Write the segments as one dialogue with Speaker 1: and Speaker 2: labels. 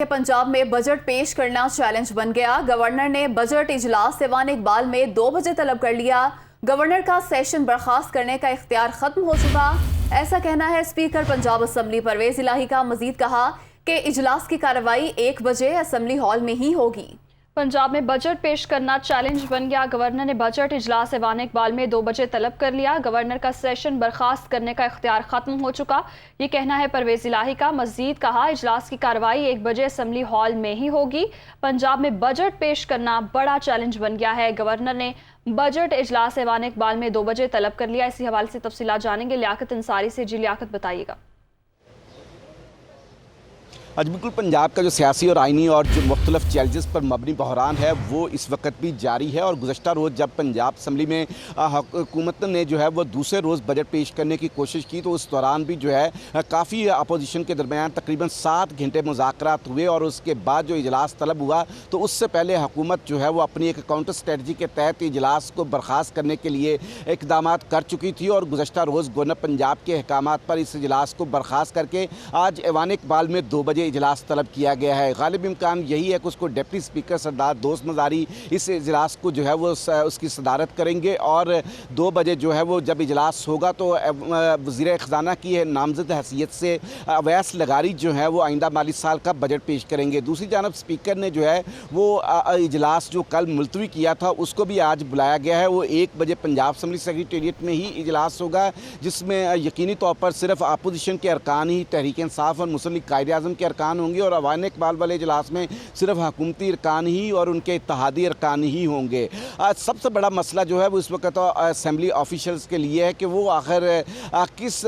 Speaker 1: पंजाब में बजट पेश करना चैलेंज बन गया। गवर्नर ने बजट इजलास ऐवान इकबाल में 2 बजे तलब कर लिया। गवर्नर का सेशन बर्खास्त करने का इख्तियार खत्म हो चुका, ऐसा कहना है स्पीकर पंजाब असम्बली परवेज इलाही का। मजीद कहा कि इजलास की कार्रवाई 1 बजे असम्बली हॉल में ही होगी।
Speaker 2: पंजाब में बजट पेश करना चैलेंज बन गया। गवर्नर ने बजट इजलास ऐवान इकबाल में 2 बजे तलब कर लिया। गवर्नर का सेशन बर्खास्त करने का इख्तियार खत्म हो चुका, ये कहना है परवेज इलाही का। मजीद कहा इजलास की कार्रवाई 1 बजे असम्बली हॉल में ही होगी। पंजाब में बजट पेश करना बड़ा चैलेंज बन गया है। गवर्नर ने बजट इजलास ऐवान इकबाल में 2 बजे तलब कर लिया। इसी हवाले से तफसीलात जानेंगे लियाकत अंसारी से। जी लियाकत, बताइएगा।
Speaker 3: आज बिल्कुल पंजाब का जो सियासी और आइनी और जो मुख्तलिफ चैलेंजेस पर मबनी बहरान है वो इस वक्त भी जारी है। और गुज़श्ता रोज़ जब पंजाब असम्बली में हुकूमत ने जो है वो दूसरे रोज़ बजट पेश करने की कोशिश की तो उस दौरान भी जो है काफ़ी अपोजिशन के दरमियान तकरीबन 7 घंटे मुज़ाकरात हुए। और उसके बाद जो इजलास तलब हुआ तो उससे पहले हुकूमत जो है वो अपनी एक काउंटर स्ट्रेटजी के तहत इजलास को बर्खास्त करने के लिए इकदाम कर चुकी थी। और गुज़श्ता रोज़ गवर्नर पंजाब के अहकामात पर इस इजलास को बर्खास्त करके आज ऐवान इकबाल में 2 बजे इजलास तलब किया गया है। गालिब इम्कान यही है कि उसको डिप्टी स्पीकर सरदार दोस्त मज़ारी इस इजलास को जो है वो उसकी सदारत करेंगे। और 2 बजे जो है वो जब इजलास होगा तो वज़ीर ख़ज़ाना की नामज़द हैसियत से अवैस लगारी जो है वो आइंदा माली साल का बजट पेश करेंगे। दूसरी जानब स्पीकर ने जो है वो इजलास जो कल मुलतवी किया था उसको भी आज बुलाया गया है। वो 1 बजे पंजाब असम्बली सेक्रेटेरिएट में ही इजलास होगा, जिसमें यकीनी तौर पर सिर्फ अपोजिशन के अरकान ही, तहरीक इंसाफ और मुस्लिम लीग कायदे आज़म के अरकान होंगे। और ऐवान इकबाल वाले इजलास में सिर्फ हुकूमती अरकान ही और उनके इत्तेहादी अरकान ही होंगे। सबसे बड़ा मसला जो है वो इस वक्त असम्बली ऑफिशल्स के लिए है कि वो आखिर किस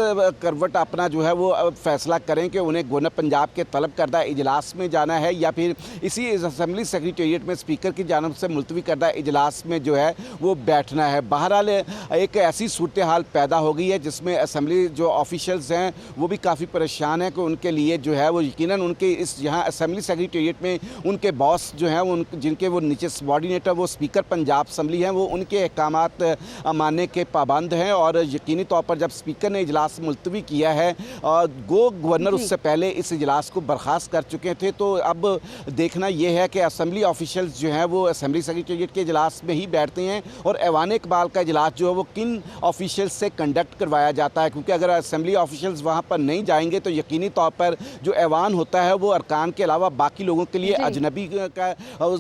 Speaker 3: करवट अपना जो है वो फैसला करें कि उन्हें गवर्नर पंजाब के तलब करदा इजलास में जाना है या फिर इसी असम्बली सेक्रेटेरिएट में स्पीकर की जानब से मुलतवी करदा इजलास में जो है वो बैठना है। बहरहाल एक ऐसी सूरत हाल पैदा हो गई है जिसमें असम्बली जो ऑफिशल्स हैं वो भी काफ़ी परेशान हैं कि उनके लिए जो है वो यकीनन उनके इस यहाँ असम्बली सेक्रेटेरिएट में उनके बॉस जो हैं उन जिनके वो नीचे सबॉर्डिनेटर वो स्पीकर पंजाब असम्बली हैं वो उनके अहकामात मानने के पाबंद हैं। और यकीनी तौर पर जब स्पीकर ने इजलास मुलतवी किया है गवर्नर उससे पहले इस इजलास को बर्खास्त कर चुके थे। तो अब देखना यह है कि असम्बली ऑफिशल्स जो हैं वो असम्बली सेक्रेटेरिएट के इजलास में ही बैठते हैं और ऐवान इकबाल का इजलास जो है वो किन ऑफिशल्स से कंडक्ट करवाया जाता है, क्योंकि अगर असम्बली ऑफिशल्स वहाँ पर नहीं जाएंगे तो यकीनी तौर पर जो ऐवान होता है वो अरकान के अलावा बाकी लोगों के लिए अजनबी का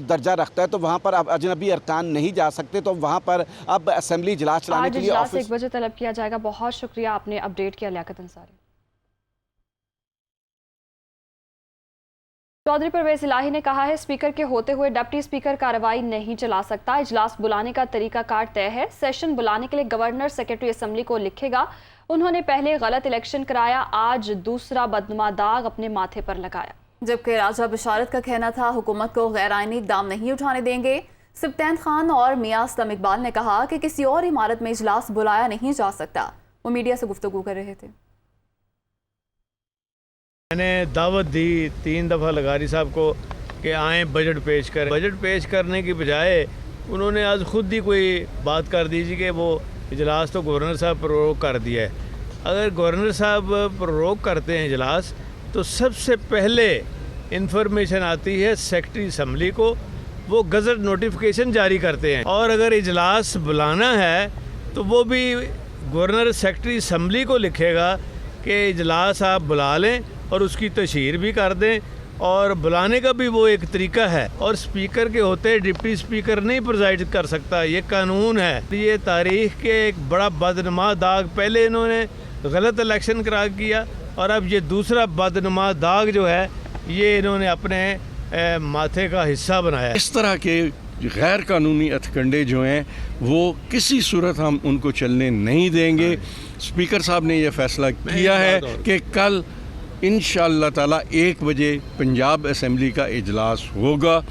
Speaker 3: दर्जा रखता है। तो वहाँ पर अब अजनबी अरकान नहीं जा सकते, तो वहाँ पर अब असम्बली इजलास चलाने के लिए
Speaker 2: 1 बजे तलब किया जाएगा। बहुत शुक्रिया, आपने अपडेट किया लियाकत अंसारी। चौधरी परवेज इलाही ने कहा है स्पीकर के होते हुए डिप्टी स्पीकर कार्रवाई नहीं चला सकता। इजलास बुलाने का तरीकाकार तय है। सेशन बुलाने के लिए गवर्नर सेक्रेटरी असम्बली को लिखेगा। उन्होंने पहले गलत इलेक्शन कराया, आज दूसरा बदनुमा दाग अपने माथे पर लगाया।
Speaker 1: जबकि राजा बिशारत का कहना था हुकूमत को गैर आइनी इक़दाम नहीं उठाने देंगे। सिब्तैन खान और मियां असलम इकबाल ने कहा कि किसी और इमारत में इजलास बुलाया नहीं जा सकता। वो मीडिया से गुफ्तगू कर रहे थे।
Speaker 4: मैंने दावत दी 3 दफ़ा लगारी साहब को कि आएँ बजट पेश करें। बजट पेश करने की बजाय उन्होंने आज ख़ुद ही कोई बात कर दीजिए कि वो इजलास तो गवर्नर साहब प्रोरोग कर दिया है। अगर गवर्नर साहब प्रोरोग करते हैं इजलास तो सबसे पहले इंफॉर्मेशन आती है सेक्रेटरी असम्बली को, वो गज़ट नोटिफिकेशन जारी करते हैं। और अगर इजलास बुलाना है तो वो भी गवर्नर सेक्रेटरी असम्बली को लिखेगा कि इजलास आप बुला लें और उसकी तशहीर भी कर दें। और बुलाने का भी वो एक तरीका है। और स्पीकर के होते डिप्टी स्पीकर नहीं प्रिजाइड कर सकता, ये कानून है। ये तारीख के एक बड़ा बदनुमा दाग, पहले इन्होंने गलत इलेक्शन करा किया और अब ये दूसरा बदनुमा दाग जो है ये इन्होंने अपने माथे का हिस्सा बनाया।
Speaker 5: इस तरह के गैर कानूनी हथकंडे जो हैं वो किसी सूरत हम उनको चलने नहीं देंगे। स्पीकर साहब ने ये फैसला किया है कि कल इंशाअल्लाह ताला 1 बजे पंजाब असम्बली का इजलास होगा।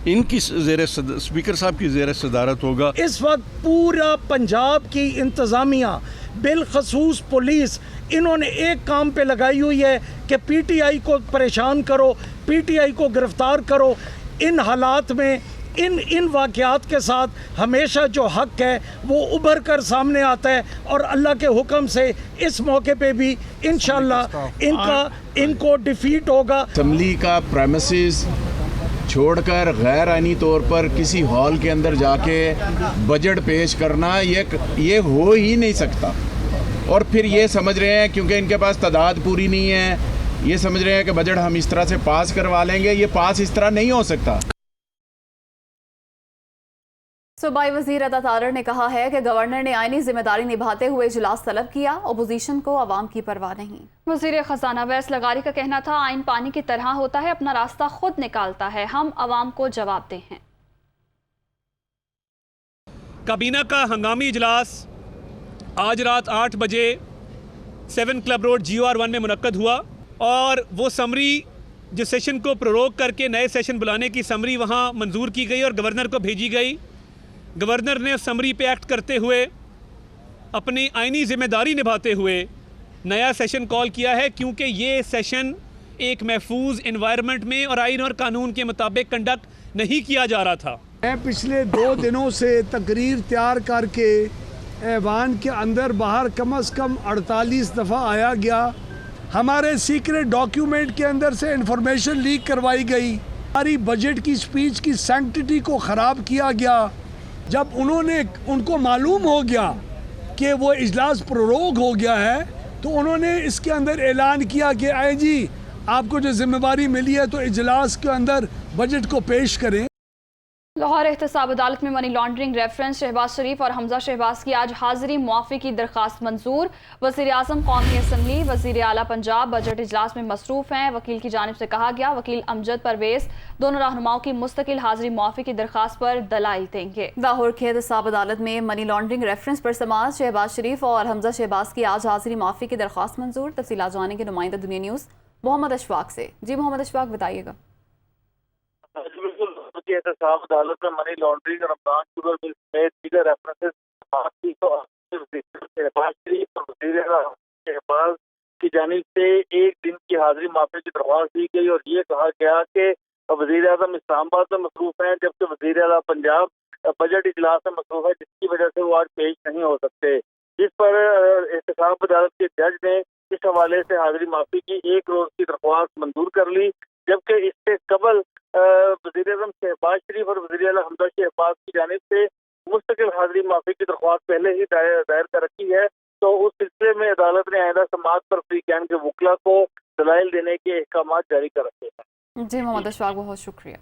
Speaker 5: इनकी स्पीकर साहब की ज़ेर सदारत होगा।
Speaker 6: इस वक्त पूरा पंजाब की इंतज़ामिया बिलखसूस पुलिस इन्होंने एक काम पे लगाई हुई है कि पीटीआई को परेशान करो, पीटीआई को गिरफ्तार करो। इन हालात में इन वाक़यात के साथ हमेशा जो हक है वो उभर कर सामने आता है, और अल्लाह के हुक्म से इस मौके पे भी इंशाअल्लाह इनको डिफीट होगा।
Speaker 7: असम्बली का प्रेमिसेस छोड़कर गैर आइनी तौर पर किसी हॉल के अंदर जाके बजट पेश करना ये हो ही नहीं सकता। और फिर ये समझ रहे हैं क्योंकि इनके पास तादाद पूरी नहीं है, ये समझ रहे हैं कि बजट हम इस तरह से पास करवा लेंगे। ये पास इस तरह नहीं हो सकता।
Speaker 1: सूबाई वज़ीर अता तारड़ ने कहा है कि गवर्नर ने आईनी जिम्मेदारी निभाते हुए इजलास तलब किया, अपोजिशन को अवाम की परवाह नहीं।
Speaker 2: वज़ीर ख़ज़ाना वैस लगारी का कहना था, आइन पानी की तरह होता है, अपना रास्ता खुद निकालता है, हम अवाम को जवाब दें हैं।
Speaker 8: काबीना का हंगामी इजलास आज रात 8 बजे 7 क्लब रोड GOR1 में मुनक्कद हुआ, और वो समरी जो सेशन को प्रोरोग करके नए सेशन बुलाने की समरी वहाँ मंजूर की गई और गवर्नर को भेजी गई। गवर्नर ने उस समरी पे एक्ट करते हुए अपनी आइनी जिम्मेदारी निभाते हुए नया सेशन कॉल किया है, क्योंकि ये सेशन एक महफूज एनवायरनमेंट में और आइन और कानून के मुताबिक कंडक्ट नहीं किया जा रहा था।
Speaker 9: मैं पिछले 2 दिनों से तकरीर तैयार करके ऐवान के अंदर बाहर कम से कम 48 दफ़ा आया गया। हमारे सीक्रेट डॉक्यूमेंट के अंदर से इंफॉर्मेशन लीक करवाई गई। हमारी बजट की स्पीच की सैंक्टिटी को ख़राब किया गया। जब उनको मालूम हो गया कि वो इजलास प्रोरोग हो गया है, तो उन्होंने इसके अंदर ऐलान किया कि आए जी, आपको जो जिम्मेदारी मिली है तो इजलास के अंदर बजट को पेश करें।
Speaker 2: लाहौर एहतसाब अदालत में मनी लॉन्ड्रिंग रेफरेंस शहबाज शरीफ और हमजा शहबाज की आज हाजिरी मुआफ़ी की दरख्वास्त मंजूर। वज़ीर आज़म कौमी असम्बली वज़ीर आला पंजाब बजट इजलास में मसरूफ़ हैं। वकील की जानिब से कहा गया, वकील अमजद परवेज़ दोनों रहनुमाओं की मुस्तकिल हाजिरी मुआफ़ी की दरख्वास्त पर दलाइल देंगे।
Speaker 1: लाहौर की एहतसाब अदालत में मनी लॉन्ड्रिंग रेफरेंस पर समाज शहबाज शरीफ और हमजा शहबाज की आज हाजिरी मुआफ़ी की दरख्वास्त मंजूर। तफसीलात जाने के नुमाइंदा दुनिया न्यूज़ मोहम्मद अशफाक से। जी मोहम्मद अशफाक, बताइएगा।
Speaker 10: एहतसाब अदालत में मनी लॉन्ड्रिंग और अफगान शुगर बिल समेत दीगर रेफरेंसेस शहबाज की जानिब से 1 दिन की हाजिरी माफी की दरख्वास्त दी गई, और ये कहा गया कि वज़ीर आज़म इस्लामाबाद में मसरूफ हैं, जबकि वज़ीर आला पंजाब बजट इजलास में मसरूफ है, जिसकी वजह से वो आज पेश नहीं हो सकते। जिस पर एहतसाब अदालत के जज ने इस हवाले से हाजिरी माफी की 1 रोज की दरख्वास्त मंजूर कर ली, जबकि इससे कबल वज़ीर आज़म शहबाज शरीफ और वज़ीर आला हमजा शहबाज की जानिब से मुस्तकिल हाजिरी माफी की दरख्वास्त पहले ही दायर कर रखी है। तो उस सिलसिले में अदालत ने आइंदा समाअत पर फ्री कैन के वकला को दलाइल देने के अहकाम जारी कर रखे हैं।
Speaker 1: जी मोहम्मद अशफाक, बहुत शुक्रिया।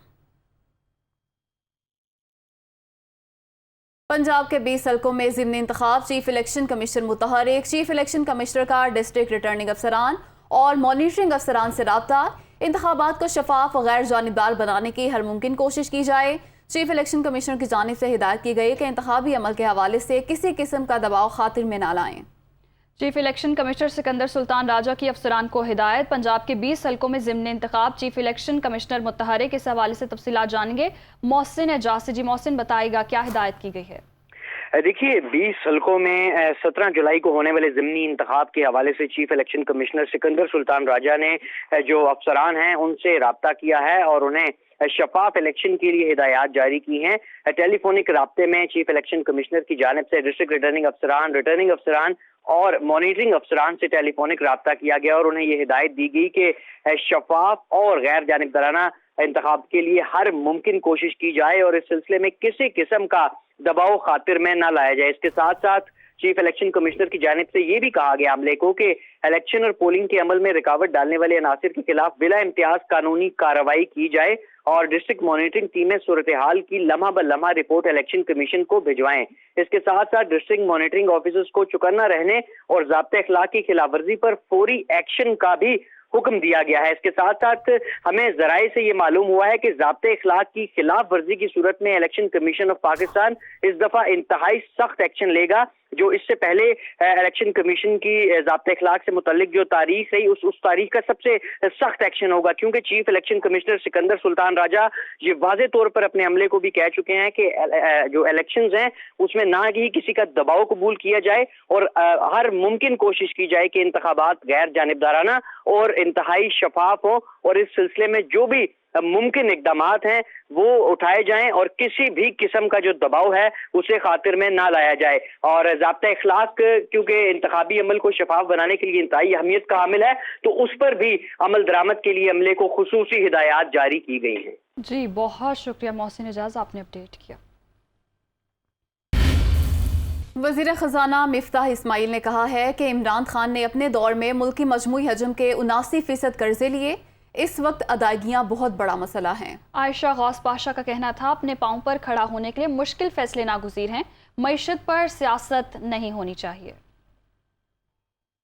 Speaker 1: पंजाब के 20 हलकों में ज़िमनी इंतखाब, चीफ इलेक्शन कमिश्नर मुतहरिक, चीफ इलेक्शन कमिश्नर का डिस्ट्रिक्ट रिटर्निंग अफसरान और मॉनिटरिंग अफसरान से रब्ता। इंतखाबात को शफाफ और गैर जानिबदार बनाने की हर मुमकिन कोशिश की जाए। चीफ इलेक्शन कमिश्नर की जानिब से हिदायत की गई कि इंतखाबी अमल के हवाले से किसी किस्म का दबाव खातिर में ना लाएं।
Speaker 2: Chief election commissioner Sikandar Sultan Raja की अफसरान को हिदायत। पंजाब के 20 हलकों में ज़िमनी इंतखाब, चीफ इलेक्शन कमिश्नर मुतहरिक, इस हवाले से तफसीलात जानेंगे मोहसिन एजाज। जी मोहसिन, बताएगा क्या हिदायत की गई है?
Speaker 11: देखिए, 20 हलकों में 17 जुलाई को होने वाले ज़िमनी इंतखाब के हवाले से chief election commissioner Sikandar Sultan Raja ने जो अफसरान हैं उनसे रब्ता किया है और उन्हें शफाफ इलेक्शन के लिए हिदायत जारी की हैं। टेलीफोनिक राब्ते में चीफ इलेक्शन कमिश्नर की जानिब से डिस्ट्रिक्ट रिटर्निंग अफसरान और मॉनिटरिंग अफसरान से टेलीफोनिक रब्ता किया गया और उन्हें यह हिदायत दी गई कि शफाफ और गैर जानिबदाराना इंतखाब के लिए हर मुमकिन कोशिश की जाए और इस सिलसिले में किसी किस्म का दबाव खातिर में न लाया जाए। इसके साथ साथ चीफ इलेक्शन कमिश्नर की जानिब से ये भी कहा गया अमले को कि इलेक्शन और पोलिंग के अमल में रुकावट डालने वाले अनासिर के खिलाफ बिला इम्तियाज कानूनी कार्रवाई की जाए और डिस्ट्रिक्ट मॉनिटरिंग टीमें सूरत हाल की लम्हा ब लम्हा रिपोर्ट इलेक्शन कमीशन को भिजवाएं। इसके साथ साथ डिस्ट्रिक्ट मॉनिटरिंग ऑफिसर्स को चौकन्ना रहने और ज़ाब्ते अखलाक की खिलाफवर्जी पर फौरी एक्शन का भी हुक्म दिया गया है। इसके साथ साथ हमें जराए से ये मालूम हुआ है कि ज़ाब्ते अखलाक की खिलाफ वर्जी की सूरत में इलेक्शन कमीशन ऑफ पाकिस्तान इस दफा इंतहाई सख्त एक्शन लेगा। जो इससे पहले इलेक्शन कमीशन की ज़ाब्ते अखलाक से मुतल्लिक जो तारीख रही उस तारीख का सबसे सख्त एक्शन होगा, क्योंकि chief election commissioner Sikandar Sultan Raja ये वाज़े तौर पर अपने अमले को भी कह चुके हैं कि जो इलेक्शंस हैं उसमें ना ही किसी का दबाव कबूल किया जाए और हर मुमकिन कोशिश की जाए कि इंतखाबात गैर जानिबदाराना और इंतहाई शफाफ हो और इस सिलसिले में जो भी मुमकिन इकदामात हैं वो उठाए जाएं और किसी भी किस्म का जो दबाव है उसे खातिर में ना लाया जाए। और ज़ाब्ता इखलाक क्योंकि इंतखाबी अमल को शफाफ बनाने के लिए इंतहाई अहमियत का हामिल है, तो उस पर भी अमल दरामद के लिए अमले को खुसूसी हिदायत जारी की गई हैं।
Speaker 2: जी बहुत शुक्रिया मोहसिन एजाज, आपने अपडेट किया।
Speaker 1: वज़ीर ख़ज़ाना मिफ्ताह इस्माइल ने कहा है कि इमरान खान ने अपने दौर में मुल्की मजमूई हजम के 79% कर्जे लिए। इस वक्त अदायगियाँ बहुत बड़ा मसला हैं।
Speaker 2: आयशा गौस पाशा का कहना था अपने पाँव पर खड़ा होने के लिए मुश्किल फैसले नागुज़ीर हैं, मईशत पर सियासत नहीं होनी चाहिए।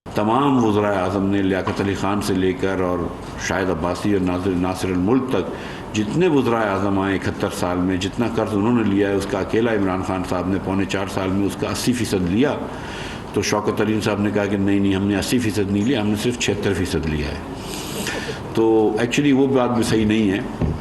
Speaker 12: तमाम वज़राए आज़म ने लियाकत अली ख़ान से लेकर और शाहिद अब्बासी और नासिर अल मुल्क तक जितने वज़राए आज़म आए 71 साल में, जितना कर्ज उन्होंने लिया है उसका अकेला इमरान खान साहब ने 4.25 साल में उसका 80% लिया। तो शौकत तरीन साहब ने कहा कि नहीं हमने 80% नहीं लिया, हमने सिर्फ 76% लिया है। तो एक्चुअली वो बात भी सही नहीं है।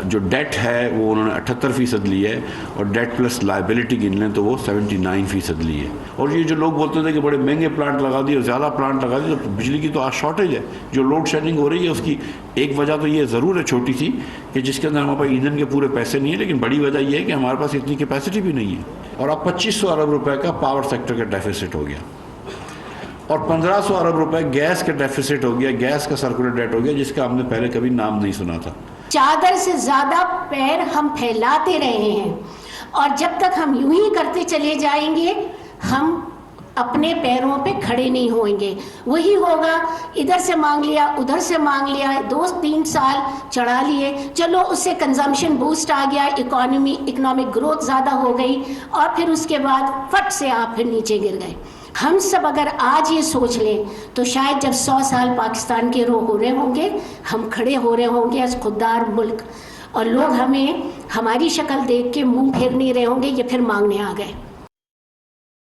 Speaker 12: जो डेट है वो उन्होंने 78% ली है और डेट प्लस लाइबिलिटी गिन लें तो वो 79% ली है। और ये जो लोग बोलते थे कि बड़े महंगे प्लांट लगा दिए और ज़्यादा प्लांट लगा दिए, तो बिजली की तो आज शॉर्टेज है। जो लोड शेडिंग हो रही है उसकी एक वजह तो ये ज़रूर है छोटी सी कि जिसके अंदर हमारे पास ईंधन के पूरे पैसे नहीं है, लेकिन बड़ी वजह यह है कि हमारे पास इतनी कैपेसिटी भी नहीं है। और अब 2500 अरब रुपये का पावर सेक्टर का डेफिसिट हो गया और 1500 अरब रुपये गैस का डेफिसिट हो गया, गैस का सर्कुलर डेट हो गया, जिसका हमने पहले कभी नाम नहीं सुना था।
Speaker 13: चादर से ज्यादा पैर हम फैलाते रहे हैं और जब तक हम यूं ही करते चले जाएंगे हम अपने पैरों पे खड़े नहीं होंगे। वही होगा, इधर से मांग लिया उधर से मांग लिया, 2-3 साल चढ़ा लिए, चलो उससे कंजम्पशन बूस्ट आ गया, इकोनॉमिक ग्रोथ ज़्यादा हो गई और फिर उसके बाद फट से आप फिर नीचे गिर गए। हम सब अगर आज ये सोच लें तो शायद जब 100 साल पाकिस्तान के हो रहे होंगे, हम खड़े हो रहे होंगे एज खुददार मुल्क और लोग हमें हमारी शक्ल देख के मुंह फेर नहीं रहे होंगे, ये फिर मांगने आ गए।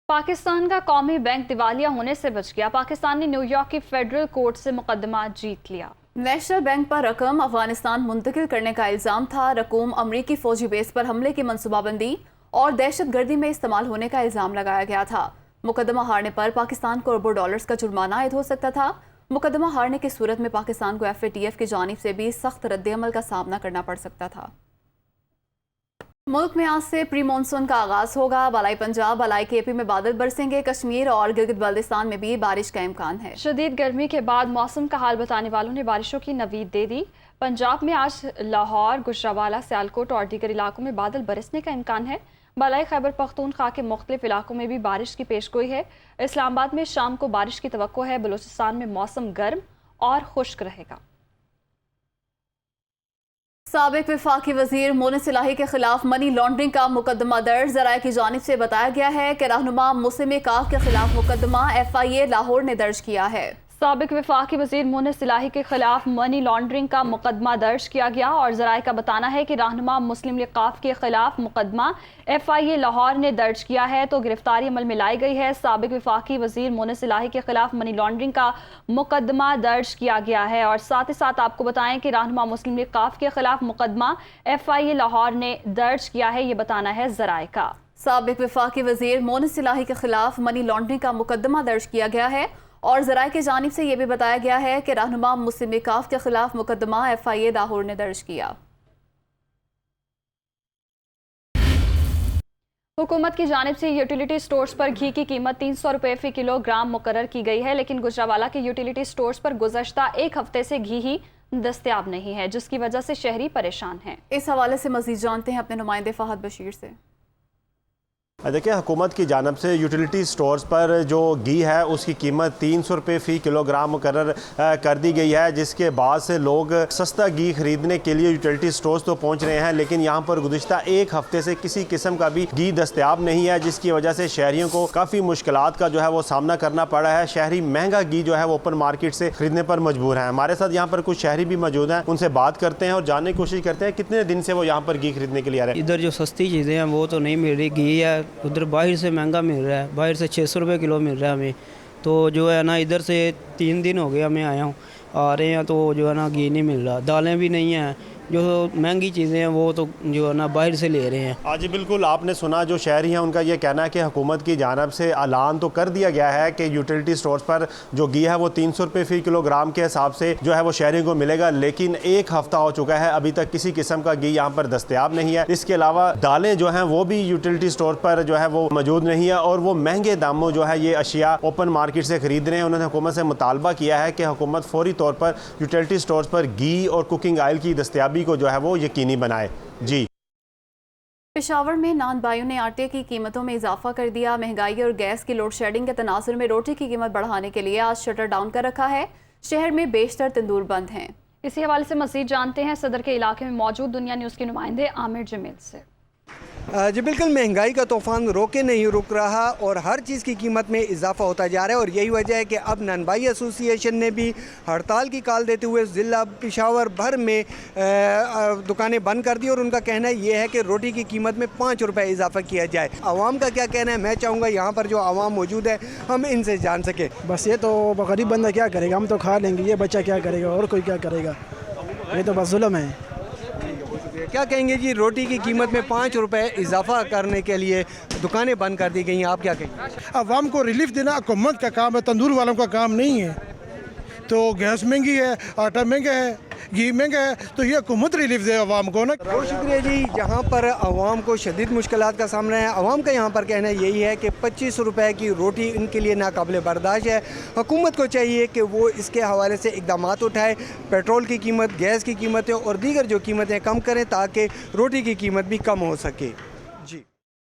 Speaker 2: पाकिस्तान का कौमी बैंक दिवालिया होने से बच गया। पाकिस्तान ने न्यूयॉर्क की फेडरल कोर्ट से मुकदमा जीत लिया।
Speaker 1: नेशनल बैंक पर रकम अफगानिस्तान मुंतकिल करने का इल्ज़ाम था। रकूम अमरीकी फौजी बेस पर हमले की मनसूबाबंदी और दहशतगर्दी में इस्तेमाल होने का इल्ज़ाम लगाया गया था। मुकदमा हारने पर पाकिस्तान को अरबों डॉलर्स का जुर्माना आयद हो सकता था। मुकदमा हारने की सूरत में पाकिस्तान को FATF की जानिब से भी सख्त रद्द-ए-अमल का सामना करना पड़ सकता था। मुल्क में आज से प्री मानसून का आगाज होगा। बालाई पंजाब, बालाई KP में बादल बरसेंगे। कश्मीर और गिलगित बल्तिस्तान में भी बारिश का इम्कान है।
Speaker 2: शदीद गर्मी के बाद मौसम का हाल बताने वालों ने बारिशों की नवीद दे दी। पंजाब में आज लाहौर, गुजरावाला, सियालकोट और दीगर इलाकों में बादल बरसने का इम्कान है। बालाई खैबर पख्तूनख्वा के मुख्तलिफ इलाकों में भी बारिश की पेशगोई है। इस्लामाबाद में शाम को बारिश की तवक्को है। बलूचिस्तान में मौसम गर्म और खुश्क रहेगा।
Speaker 1: साबिक वफाकी वजीर मोनिस इलाही के खिलाफ मनी लॉन्ड्रिंग का मुकदमा दर्ज। ज़राए की जानिब से बताया गया है कि रहनुमा मुस्लिम काफ के खिलाफ मुकदमा FIA लाहौर ने दर्ज किया है।
Speaker 2: साबिक वफाकी वजीर मोनिस इलाही के खिलाफ मनी लॉन्ड्रिंग का मुकदमा दर्ज किया गया और ज़राए का बताना है कि रहनुमा मुस्लिम लीग काफ के खिलाफ मुकदमा FIA लाहौर ने दर्ज किया है तो गिरफ्तारी अमल में लाई गई है। साबिक वफाकी वजीर मोनिस इलाही के खिलाफ मनी लॉन्ड्रिंग का मुकदमा दर्ज किया गया है और साथ ही साथ आपको बताएं कि रहनुमा मुस्लिम लीग काफ के खिलाफ मुकदमा FIA लाहौर ने दर्ज किया है, ये बताना है ज़राए का।
Speaker 1: साबिक वफाकी वजीर मोनिस इलाही के खिलाफ मनी लॉन्ड्रिंग का मुकदमा दर्ज किया गया है और ज़राए की जानिब से यह भी बताया गया है कि रहनुमा मुस्लिम लीग काफ के खिलाफ मुकदमा FIA लाहौर ने दर्ज किया।
Speaker 2: हुकूमत की जानिब से यूटिलिटी स्टोर्स पर घी की कीमत 300 रुपये फ़ी किलोग्राम मुकर्रर की गई है, लेकिन गुजरावाला के यूटिलिटी स्टोर्स पर गुज़श्ता एक हफ्ते से घी ही दस्तयाब नहीं है, जिसकी वजह से शहरी परेशान हैं।
Speaker 1: इस हवाले से मज़ीद जानते हैं अपने नुमाइंदे फ़हद बशीर से।
Speaker 14: देखिए, हुकूमत की जानब से यूटिलिटी स्टोर्स पर जो घी है उसकी कीमत 300 रुपये फ़ी किलोग्राम मुकर्रर कर दी गई है, जिसके बाद से लोग सस्ता घी खरीदने के लिए यूटिलिटी स्टोर्स तो पहुंच रहे हैं, लेकिन यहां पर गुज़िश्ता एक हफ्ते से किसी किस्म का भी घी दस्तयाब नहीं है, जिसकी वजह से शहरियों को काफ़ी मुश्किलात का जो है वो सामना करना पड़ा है। शहरी महंगा घी जो है वो ओपन मार्केट से खरीदने पर मजबूर है। हमारे साथ यहाँ पर कुछ शहरी भी मौजूद हैं, उनसे बात करते हैं और जानने की कोशिश करते हैं कितने दिन से वो यहाँ पर घी खरीदने के लिए आ रहे हैं।
Speaker 15: इधर जो सस्ती चीज़ें हैं वो तो नहीं मिल रही, घी है उधर बाहर से महंगा मिल रहा है, बाहर से 600 रुपये किलो मिल रहा है हमें। तो जो है ना इधर से 3 दिन हो गए हमें आया हूँ, आ रहे हैं तो जो है ना घी नहीं मिल रहा, दालें भी नहीं हैं, जो महंगी चीज़ें हैं वो तो जो है ना बाहर से ले रहे हैं।
Speaker 14: आज बिल्कुल आपने सुना, जो शहरी हैं उनका ये कहना है कि हुकूमत की जानिब से ऐलान तो कर दिया गया है कि यूटिलिटी स्टोर्स पर जो घी है वो 300 रुपये फ़ी किलोग्राम के हिसाब से जो है वो शहरियों को मिलेगा, लेकिन एक हफ्ता हो चुका है, अभी तक किसी किस्म का घी यहाँ पर दस्तयाब नहीं है। इसके अलावा दालें जो हैं वो भी यूटिलिटी स्टोर पर जो है वो मौजूद नहीं है और वो महंगे दामों जो है ये अशिया ओपन मार्केट से खरीद रहे हैं। उन्होंने हुकूमत से मुतालबा किया है कि हुकूमत फौरी तौर पर यूटिलिटी स्टोर्स पर घी और कुकिंग ऑयल की दस्तयाबी को जो है वो यकीनी बनाए। जी।
Speaker 1: पेशावर में नानबाइयों ने आटे की कीमतों में इजाफा कर दिया। महंगाई और गैस की लोड शेडिंग के तनाजुर में रोटी की कीमत बढ़ाने के लिए आज शटर डाउन कर रखा है। शहर में बेशतर तंदूर बंद हैं।
Speaker 2: इसी हवाले से मजीद जानते हैं सदर के इलाके में मौजूद दुनिया न्यूज़ के नुमाइंदे आमिर जमील से।
Speaker 16: जी बिल्कुल, महंगाई का तूफ़ान रोके नहीं रुक रहा और हर चीज़ की कीमत में इजाफा होता जा रहा है और यही वजह है कि अब नानबाई एसोसिएशन ने भी हड़ताल की कॉल देते हुए ज़िला पेशावर भर में दुकानें बंद कर दी और उनका कहना ये है कि रोटी की कीमत में 5 रुपये इजाफा किया जाए। आवाम का क्या कहना है, मैं चाहूँगा यहाँ पर जो आवाम मौजूद है हम इनसे जान सके।
Speaker 17: बस ये तो गरीब बंदा क्या करेगा, हम तो खा लेंगे, ये बच्चा क्या करेगा और कोई क्या करेगा, ये तो बस जुल्म है।
Speaker 16: क्या कहेंगे जी, रोटी की कीमत में 5 रुपये इजाफा करने के लिए दुकानें बंद कर दी गई हैं, आप क्या कहेंगे?
Speaker 17: अवाम को रिलीफ देना हुकूमत का काम है, तंदूर वालों का काम नहीं है। तो गैस महंगी है, आटा महंगा है, घी महंगा है, तो ये हुकूमत रिलीफ दे अवाम को ना।
Speaker 16: बहुत शुक्रिया जी। जहाँ पर अवाम को शदीद मुश्किलात का सामना है, अवाम का यहाँ पर कहना यही है कि 25 रुपये की रोटी इनके लिए नाकाबिले बर्दाश्त है। हुकूमत को चाहिए कि वो इसके हवाले से इक़दाम उठाए, पेट्रोल की कीमत, गैस की कीमतें और दीगर जो कीमतें कम करें ताकि रोटी की कीमत भी कम हो सके।